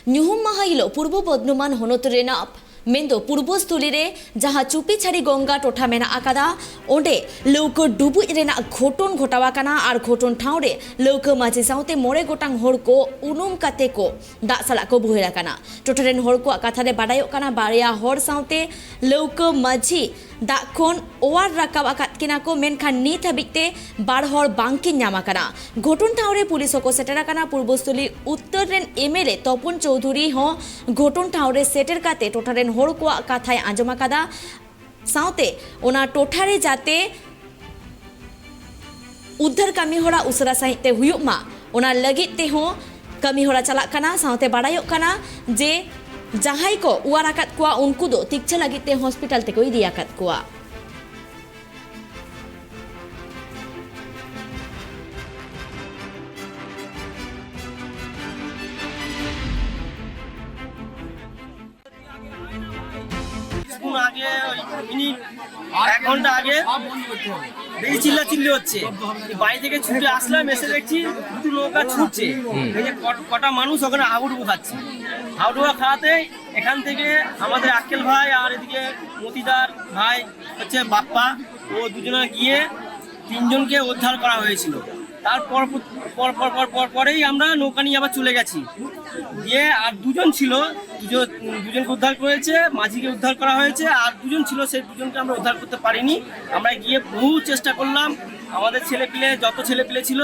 ᱧᱩᱦᱩᱢ ᱢᱟᱦᱟ ᱦᱤᱞᱳᱜ ᱯᱩᱨᱵᱚ ᱵᱚᱨᱫᱷᱚᱢᱟᱱ ᱦᱚᱱᱚᱛ ᱨᱮᱱᱟᱜ मेंदो पूर्वस्थली रे जहां चुपीछाड़ी गंगा टोठा मेना आकादा ओंडे लौका डुबुज रेना घटन घटावाकाना और घटन ठावरे लौका माझी साउते मोड़े गोटांग हर को उनुम काते को दाग साला को बोहेराकाना टोठारेन हर को कथा रे बाडायोग काना बारिया हर साउते लौका माझी दाग खन ओवार राकाब आकाद किना को मेनखान नित हाबिते बार हर बांकिन नामाकाना घटन ठावरे पुलिस को सेटेराकाना पूर्वस्थली उत्तर रेन एमएलए तपन चौधरी हो घटन ठावरे सेटेर काते टोठारेन हर को कथाय आंजम आकादा साउते ओना टोठारे जाते उद्धार कामी होरा उसरा सहिते हुयुग मा ओना लगित ते हो कामी होरा चलाक काना साउते बाडायोग काना जे जहां को उवार आकाद कोआ उनको दो तिक्छा लगित ते हॉस्पिटल ते को इदी आकाद कोआ আগে মিনিট 1 ঘন্টা আগে বেশি চিল্লাচিল্লি হচ্ছে বাড়ি থেকে ছুটে আসলাম এসে দেখছি দুটো নৌকা ছুটছে এই যে কটা মানুষ ওখানে হাবুডুবু খাচ্ছে হাবুডুবু খাওয়াতে এখান থেকে আমাদের আক্কেল ভাই আর এদিকে মতিদার ভাই হচ্ছে বাপ্পা ও দুজনে গিয়ে তিনজনকে উদ্ধার করা হয়েছিল তারপর পরেই আমরা নৌকা নিয়ে আবার চলে গেছি দিয়ে আর দুজন ছিল দুজনকে উদ্ধার করেছে মাঝিকে উদ্ধার করা হয়েছে আর দুজন ছিল সেই দুজনকে আমরা উদ্ধার করতে পারিনি আমরা গিয়ে বহু চেষ্টা করলাম আমাদের ছেলেপিলে যত ছেলেপিলে ছিল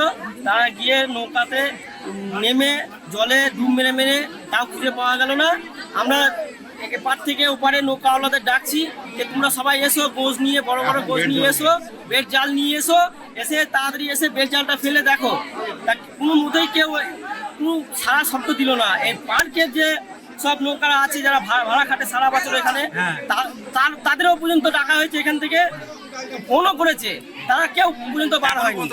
তারা গিয়ে নৌকাতে নেমে জলে ডুব মেরে মেরে তাও খুঁজে পাওয়া গেল না আমরা পার থেকে ওপারে নৌকাওয়ালাদের ডাকছি যে তোমরা সবাই এসো গোঁজ নিয়ে বড় বড় গোঁজ নিয়ে এসো বেল জাল নিয়ে এসো এসে তাড়াতাড়ি এসে বেল জালটা ফেলে দেখো তা কোনো মতেই কেউ কোনো সারা শব্দ দিল না এই পার্কের যে সব নৌকারা আছে যারা ভাড়া খাটে সারা বছর এখানে তাদেরও পর্যন্ত ডাকা হয়েছে এখান থেকে ফোনও করেছে তারা কেউ পর্যন্ত বার হয়নি।